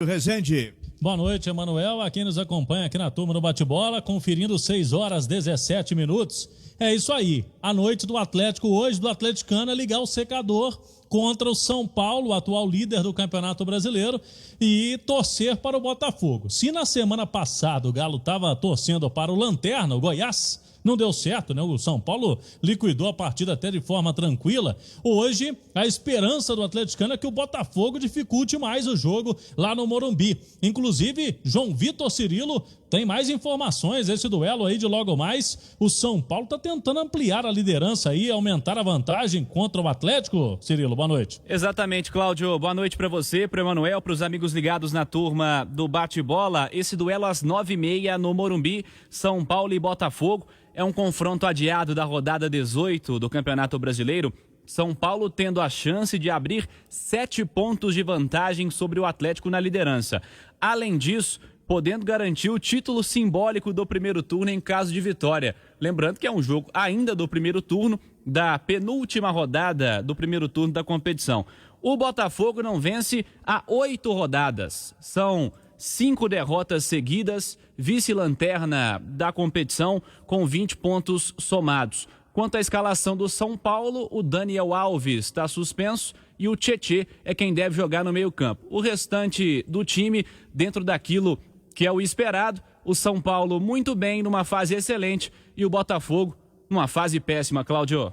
Rezende. Boa noite, Emanuel. A quem nos acompanha aqui na turma do Bate-Bola, conferindo 6 horas 17 minutos. É isso aí. A noite do Atlético hoje, do atleticano, é ligar o secador contra o São Paulo, atual líder do Campeonato Brasileiro, e torcer para o Botafogo. Se na semana passada o Galo estava torcendo para o Lanterna, o Goiás, não deu certo, né? O São Paulo liquidou a partida até de forma tranquila. Hoje, a esperança do atleticano é que o Botafogo dificulte mais o jogo lá no Morumbi. Inclusive, João Vitor Cirilo tem mais informações, esse duelo aí de logo mais. O São Paulo está tentando ampliar a liderança aí, aumentar a vantagem contra o Atlético. Cirilo, boa noite. Exatamente, Cláudio. Boa noite para você, para o Emanuel, para os amigos ligados na turma do Bate-Bola. Esse duelo às 9h30 no Morumbi, São Paulo e Botafogo. É um confronto adiado da rodada 18 do Campeonato Brasileiro. São Paulo tendo a chance de abrir 7 pontos de vantagem sobre o Atlético na liderança. Além disso, podendo garantir o título simbólico do primeiro turno em caso de vitória. Lembrando que é um jogo ainda do primeiro turno, da penúltima rodada do primeiro turno da competição. O Botafogo não vence há 8 rodadas. São 5 derrotas seguidas, vice-lanterna da competição com 20 pontos somados. Quanto à escalação do São Paulo, o Daniel Alves está suspenso e o Tietê é quem deve jogar no meio-campo. O restante do time, dentro daquilo que é o esperado, o São Paulo muito bem, numa fase excelente, e o Botafogo numa fase péssima, Cláudio.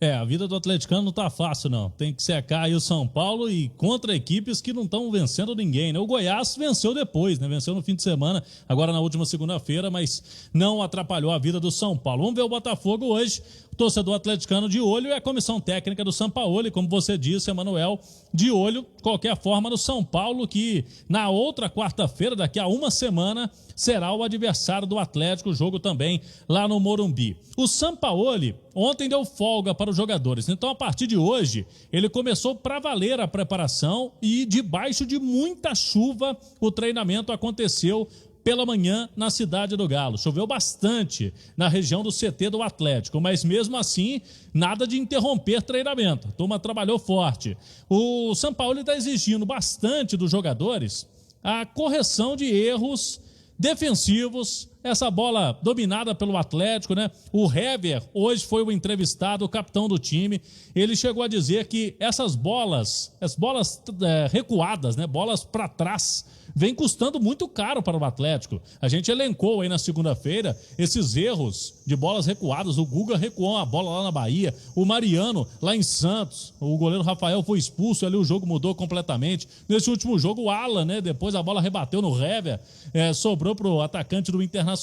A vida do atleticano não tá fácil, não. Tem que secar aí o São Paulo e contra equipes que não estão vencendo ninguém, né? O Goiás venceu depois, né? Venceu no fim de semana, agora na última segunda-feira, mas não atrapalhou a vida do São Paulo. Vamos ver o Botafogo hoje. O torcedor atleticano de olho é a comissão técnica do Sampaoli, como você disse, Emanuel, de olho, qualquer forma, no São Paulo, que na outra quarta-feira, daqui a uma semana, será o adversário do Atlético, o jogo também lá no Morumbi. O Sampaoli ontem deu folga para os jogadores, então a partir de hoje ele começou para valer a preparação e debaixo de muita chuva o treinamento aconteceu pela manhã na cidade do Galo. Choveu bastante na região do CT do Atlético, mas mesmo assim, nada de interromper treinamento. A turma trabalhou forte. O Sampaoli está exigindo bastante dos jogadores a correção de erros defensivos, essa bola dominada pelo Atlético, né? O Hever hoje foi o entrevistado, o capitão do time. Ele chegou a dizer que essas bolas, as bolas recuadas, né? Bolas para trás, vem custando muito caro para o Atlético. A gente elencou aí na segunda-feira esses erros de bolas recuadas. O Guga recuou uma bola lá na Bahia, o Mariano lá em Santos, o goleiro Rafael foi expulso, ali o jogo mudou completamente. Nesse último jogo o Alan, né? Depois a bola rebateu no Hever, sobrou para o atacante do Internacional.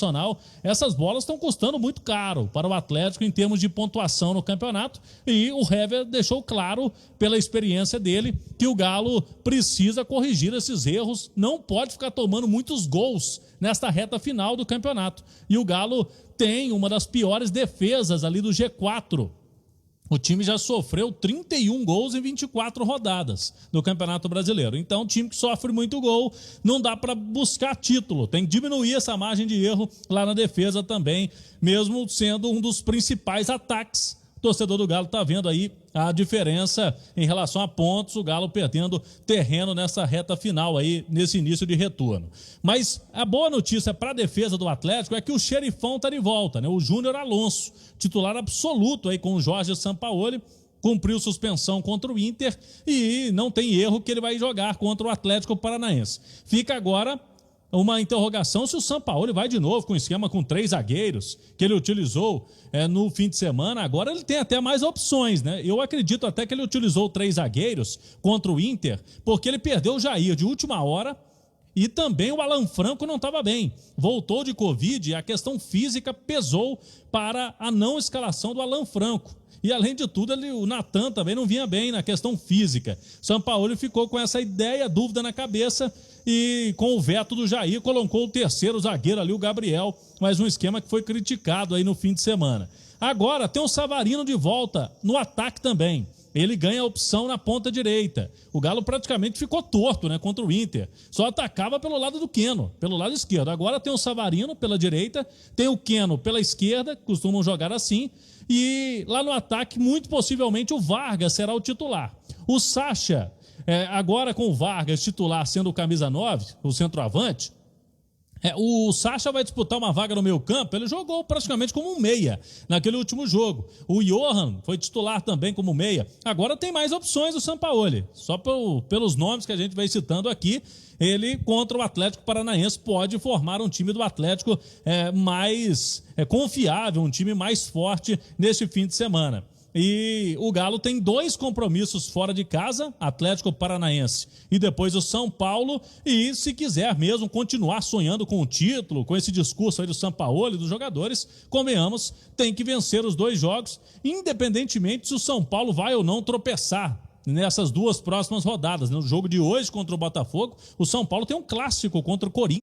Essas bolas estão custando muito caro para o Atlético em termos de pontuação no campeonato, e o Hever deixou claro, pela experiência dele, que o Galo precisa corrigir esses erros, não pode ficar tomando muitos gols nesta reta final do campeonato. E o Galo tem uma das piores defesas ali do G4. O time já sofreu 31 gols em 24 rodadas do Campeonato Brasileiro. Então, time que sofre muito gol, não dá para buscar título. Tem que diminuir essa margem de erro lá na defesa também, mesmo sendo um dos principais ataques. O torcedor do Galo está vendo aí a diferença em relação a pontos, o Galo perdendo terreno nessa reta final aí, nesse início de retorno. Mas a boa notícia para a defesa do Atlético é que o xerifão está de volta, né? O Júnior Alonso, titular absoluto aí com o Jorge Sampaoli, cumpriu suspensão contra o Inter e não tem erro que ele vai jogar contra o Atlético Paranaense. Fica agora uma interrogação se o Sampaoli vai de novo com esquema com 3 zagueiros que ele utilizou no fim de semana. Agora ele tem até mais opções, né? Eu acredito até que ele utilizou 3 zagueiros contra o Inter porque ele perdeu o Jair de última hora e também o Alan Franco não estava bem. Voltou de Covid e a questão física pesou para a não escalação do Alan Franco. E além de tudo, o Natan também não vinha bem na questão física. Sampaoli ficou com essa ideia, dúvida na cabeça, e com o veto do Jair, colocou o terceiro zagueiro ali, o Gabriel, mas um esquema que foi criticado aí no fim de semana. Agora tem o Savarino de volta no ataque também. Ele ganha a opção na ponta direita. O Galo praticamente ficou torto, né, contra o Inter. Só atacava pelo lado do Keno, pelo lado esquerdo. Agora tem o Savarino pela direita, tem o Keno pela esquerda, costumam jogar assim. E lá no ataque, muito possivelmente, o Vargas será o titular. O Sacha agora com o Vargas titular sendo o camisa 9, o centroavante, o Sacha vai disputar uma vaga no meio campo, ele jogou praticamente como um meia naquele último jogo. O Johan foi titular também como meia. Agora tem mais opções o Sampaoli. Só pelos nomes que a gente vai citando aqui, ele contra o Atlético Paranaense pode formar um time do Atlético mais confiável, um time mais forte neste fim de semana. E o Galo tem 2 compromissos fora de casa, Atlético Paranaense e depois o São Paulo, e se quiser mesmo continuar sonhando com o título, com esse discurso aí do Sampaoli e dos jogadores, convenhamos, tem que vencer os 2 jogos, independentemente se o São Paulo vai ou não tropeçar nessas 2 próximas rodadas. No jogo de hoje contra o Botafogo, o São Paulo tem um clássico contra o Corinthians.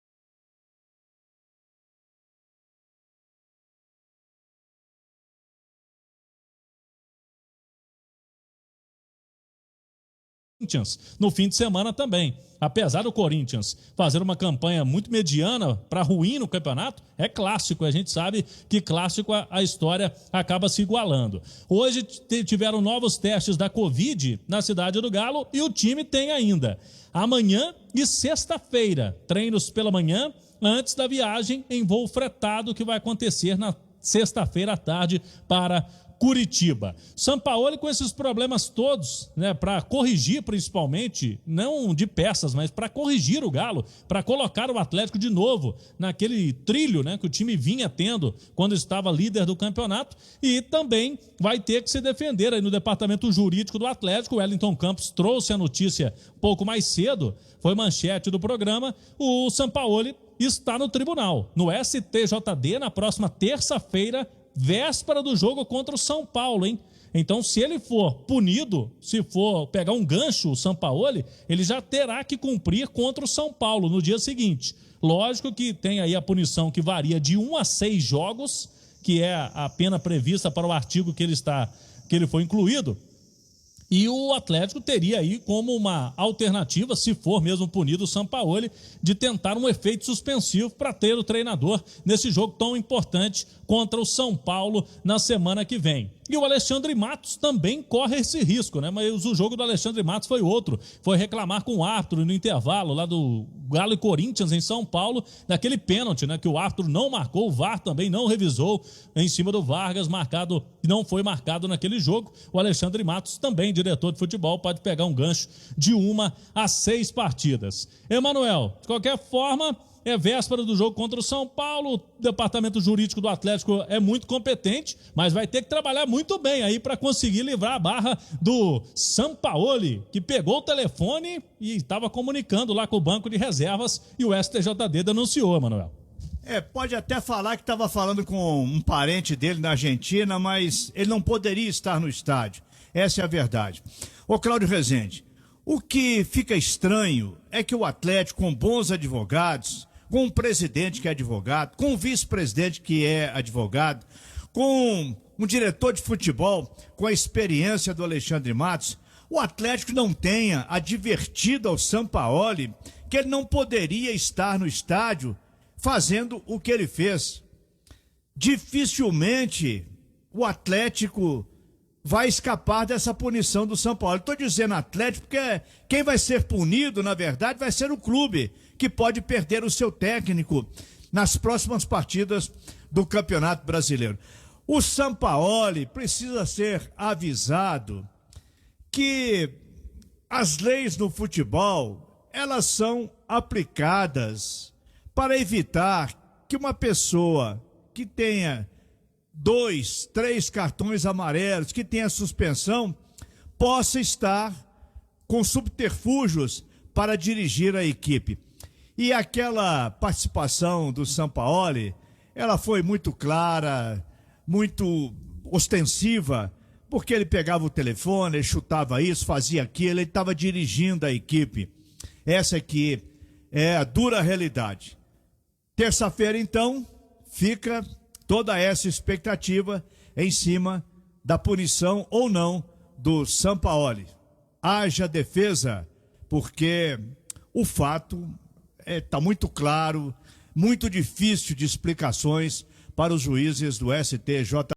No fim de semana também. Apesar do Corinthians fazer uma campanha muito mediana para ruim no campeonato, é clássico. A gente sabe que clássico a história acaba se igualando. Hoje tiveram novos testes da Covid na cidade do Galo e o time tem ainda amanhã e sexta-feira treinos pela manhã antes da viagem em voo fretado que vai acontecer na sexta-feira à tarde para Curitiba. Sampaoli com esses problemas todos, né, para corrigir principalmente, não de peças, mas para corrigir o Galo, para colocar o Atlético de novo naquele trilho, né, que o time vinha tendo quando estava líder do campeonato, e também vai ter que se defender aí no departamento jurídico do Atlético. O Wellington Campos trouxe a notícia um pouco mais cedo, foi manchete do programa. O Sampaoli está no tribunal, no STJD, na próxima terça-feira, véspera do jogo contra o São Paulo, hein? Então, se ele for punido, se for pegar um gancho, o Sampaoli, ele já terá que cumprir contra o São Paulo no dia seguinte. Lógico que tem aí a punição que varia de 1 a 6 jogos, que é a pena prevista para o artigo que ele foi incluído. E o Atlético teria aí como uma alternativa, se for mesmo punido o Sampaoli, de tentar um efeito suspensivo para ter o treinador nesse jogo tão importante contra o São Paulo na semana que vem. E o Alexandre Matos também corre esse risco, né? Mas o jogo do Alexandre Matos foi outro. Foi reclamar com o árbitro no intervalo lá do Galo e Corinthians em São Paulo, daquele pênalti, né? Que o árbitro não marcou, o VAR também não revisou em cima do Vargas, não foi marcado naquele jogo. O Alexandre Matos, também diretor de futebol, pode pegar um gancho de 1 a 6 partidas. Emanuel, de qualquer forma, é véspera do jogo contra o São Paulo. O departamento jurídico do Atlético é muito competente, mas vai ter que trabalhar muito bem aí para conseguir livrar a barra do Sampaoli, que pegou o telefone e estava comunicando lá com o banco de reservas, e o STJD denunciou, Emanuel. Pode até falar que estava falando com um parente dele na Argentina, mas ele não poderia estar no estádio. Essa é a verdade. Ô Cláudio Rezende, o que fica estranho é que o Atlético, com bons advogados, com um presidente que é advogado, com um vice-presidente que é advogado, com um diretor de futebol com a experiência do Alexandre Matos, o Atlético não tenha advertido ao Sampaoli que ele não poderia estar no estádio fazendo o que ele fez. Dificilmente o Atlético vai escapar dessa punição do São Paulo. Estou dizendo Atlético porque quem vai ser punido, na verdade, vai ser o clube, que pode perder o seu técnico nas próximas partidas do Campeonato Brasileiro. O Sampaoli precisa ser avisado que as leis no futebol, elas são aplicadas para evitar que uma pessoa que tenha 2, 3 cartões amarelos, que tenha suspensão, possa estar com subterfúgios para dirigir a equipe. E aquela participação do Sampaoli, ela foi muito clara, muito ostensiva, porque ele pegava o telefone, ele chutava isso, fazia aquilo, ele estava dirigindo a equipe. Essa aqui é a dura realidade. Terça-feira, então, fica toda essa expectativa em cima da punição ou não do Sampaoli. Haja defesa, porque o fato está muito claro, muito difícil de explicações para os juízes do STJ.